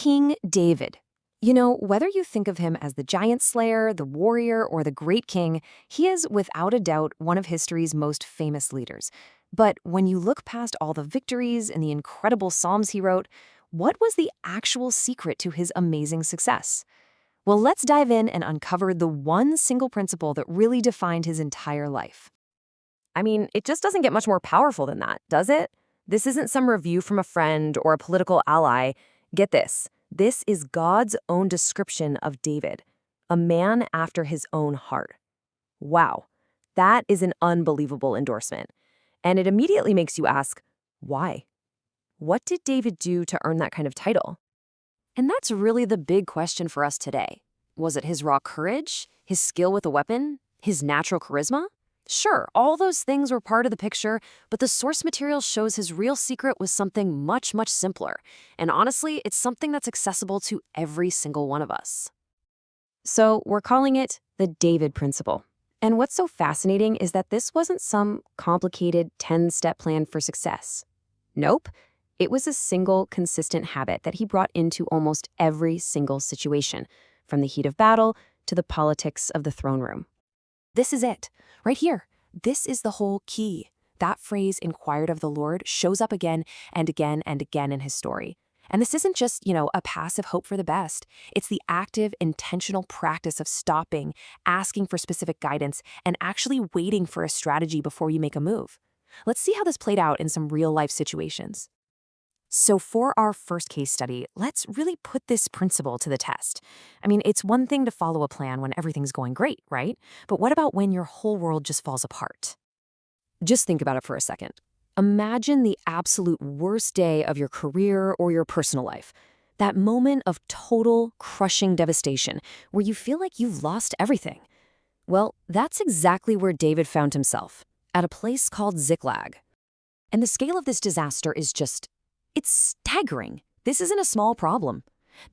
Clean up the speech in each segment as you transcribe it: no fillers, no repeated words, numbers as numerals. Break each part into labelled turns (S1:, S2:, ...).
S1: King David. You know, whether you think of him as the giant slayer, the warrior, or the great king, he is without a doubt one of history's most famous leaders. But when you look past all the victories and the incredible psalms he wrote, what was the actual secret to his amazing success? Well, let's dive in and uncover the one single principle that really defined his entire life.
S2: I mean, it just doesn't get much more powerful than that, does it? This isn't some review from a friend or a political ally. Get this. This is God's own description of David, a man after his own heart. Wow, that is an unbelievable endorsement. And it immediately makes you ask, why? What did David do to earn that kind of title?
S1: And that's really the big question for us today. Was it his raw courage, his skill with a weapon, his natural charisma? Sure, all those things were part of the picture, but the source material shows his real secret was something much, much simpler. And honestly, it's something that's accessible to every single one of us. So we're calling it the David Principle. And what's so fascinating is that this wasn't some complicated 10-step plan for success. Nope. It was a single, consistent habit that he brought into almost every single situation, from the heat of battle to the politics of the throne room. This is it, right here. This is the whole key. That phrase, inquired of the Lord, shows up again and again and again in his story. And this isn't just, a passive hope for the best. It's the active, intentional practice of stopping, asking for specific guidance, and actually waiting for a strategy before you make a move. Let's see how this played out in some real-life situations. So for our first case study, let's really put this principle to the test. I mean, it's one thing to follow a plan when everything's going great, right? But what about when your whole world just falls apart? Just think about it for a second. Imagine the absolute worst day of your career or your personal life. That moment of total, crushing devastation where you feel like you've lost everything. Well, that's exactly where David found himself, at a place called Ziklag. And the scale of this disaster is it's staggering. This isn't a small problem.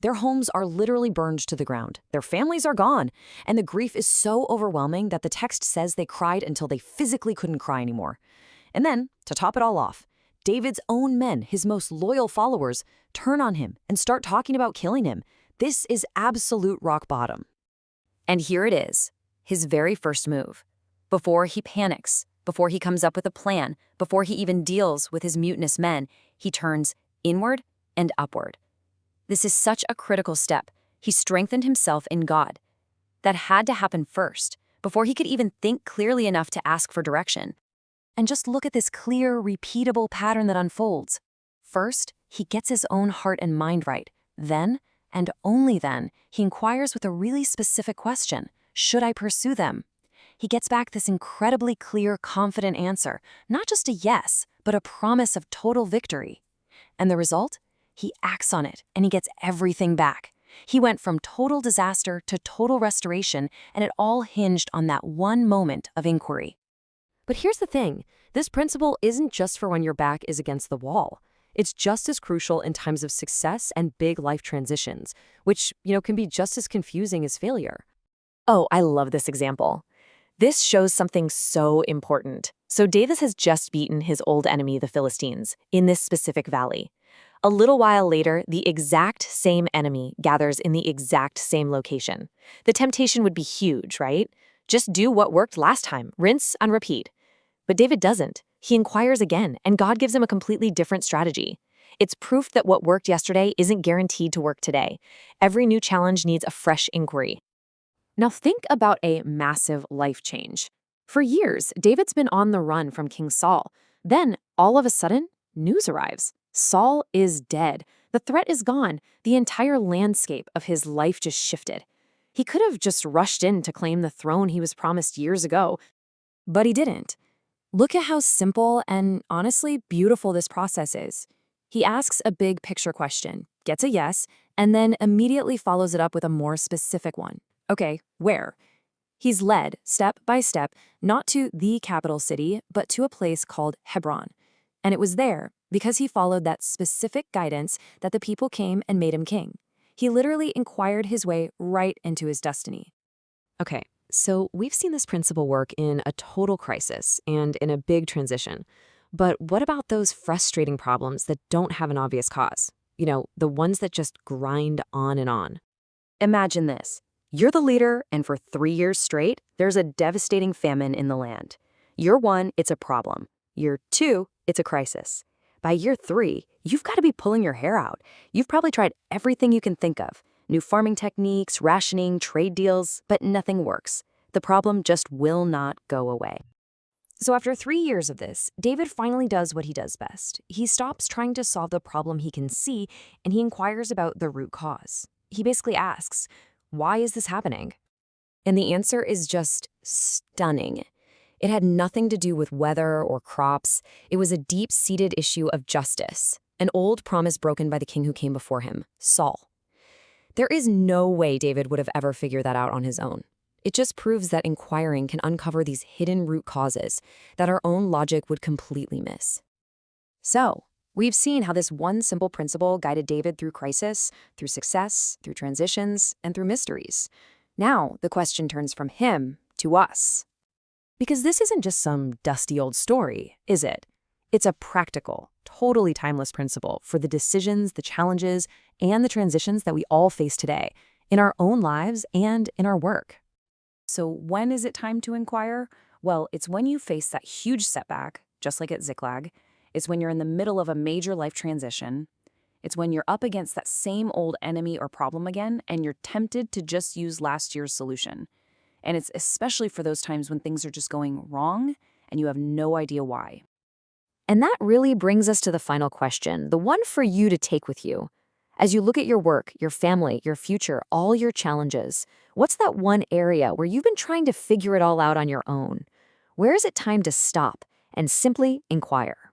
S1: Their homes are literally burned to the ground. Their families are gone. And the grief is so overwhelming that the text says they cried until they physically couldn't cry anymore. And then, to top it all off, David's own men, his most loyal followers, turn on him and start talking about killing him. This is absolute rock bottom. And here it is, his very first move. Before he panics, before he comes up with a plan, before he even deals with his mutinous men, he turns inward and upward. This is such a critical step. He strengthened himself in God. That had to happen first, before he could even think clearly enough to ask for direction. And just look at this clear, repeatable pattern that unfolds. First, he gets his own heart and mind right. Then, and only then, he inquires with a really specific question. Should I pursue them? He gets back this incredibly clear, confident answer, not just a yes, but a promise of total victory. And the result? He acts on it, and he gets everything back. He went from total disaster to total restoration, and it all hinged on that one moment of inquiry. But here's the thing. This principle isn't just for when your back is against the wall. It's just as crucial in times of success and big life transitions, which, can be just as confusing as failure. Oh, I love this example. This shows something so important. So David has just beaten his old enemy, the Philistines, in this specific valley. A little while later, the exact same enemy gathers in the exact same location. The temptation would be huge, right? Just do what worked last time, rinse and repeat. But David doesn't. He inquires again, and God gives him a completely different strategy. It's proof that what worked yesterday isn't guaranteed to work today. Every new challenge needs a fresh inquiry. Now think about a massive life change. For years, David's been on the run from King Saul. Then, all of a sudden, news arrives. Saul is dead. The threat is gone. The entire landscape of his life just shifted. He could have just rushed in to claim the throne he was promised years ago, but he didn't. Look at how simple and honestly beautiful this process is. He asks a big picture question, gets a yes, and then immediately follows it up with a more specific one. Okay, where? He's led, step by step, not to the capital city, but to a place called Hebron. And it was there, because he followed that specific guidance, that the people came and made him king. He literally inquired his way right into his destiny. Okay, so we've seen this principle work in a total crisis and in a big transition. But what about those frustrating problems that don't have an obvious cause?
S2: The ones that just grind on and on.
S1: Imagine this. You're the leader, and for 3 years straight, there's a devastating famine in the land. Year 1, it's a problem. Year 2, it's a crisis. By year 3, you've got to be pulling your hair out. You've probably tried everything you can think of. New farming techniques, rationing, trade deals, but nothing works. The problem just will not go away.
S2: So after 3 years of this, David finally does what he does best. He stops trying to solve the problem he can see, and he inquires about the root cause. He basically asks, why is this happening? And the answer is just stunning. It had nothing to do with weather or crops. It was a deep-seated issue of justice, an old promise broken by the king who came before him, Saul. There is no way David would have ever figured that out on his own. It just proves that inquiring can uncover these hidden root causes that our own logic would completely miss. So, we've seen how this one simple principle guided David through crisis, through success, through transitions, and through mysteries. Now, the question turns from him to us. Because this isn't just some dusty old story, is it? It's a practical, totally timeless principle for the decisions, the challenges, and the transitions that we all face today, in our own lives and in our work. So when is it time to inquire? Well, it's when you face that huge setback, just like at Ziklag. It's when you're in the middle of a major life transition. It's when you're up against that same old enemy or problem again, and you're tempted to just use last year's solution. And it's especially for those times when things are just going wrong and you have no idea why. And that really brings us to the final question, the one for you to take with you. As you look at your work, your family, your future, all your challenges, what's that one area where you've been trying to figure it all out on your own? Where is it time to stop and simply inquire?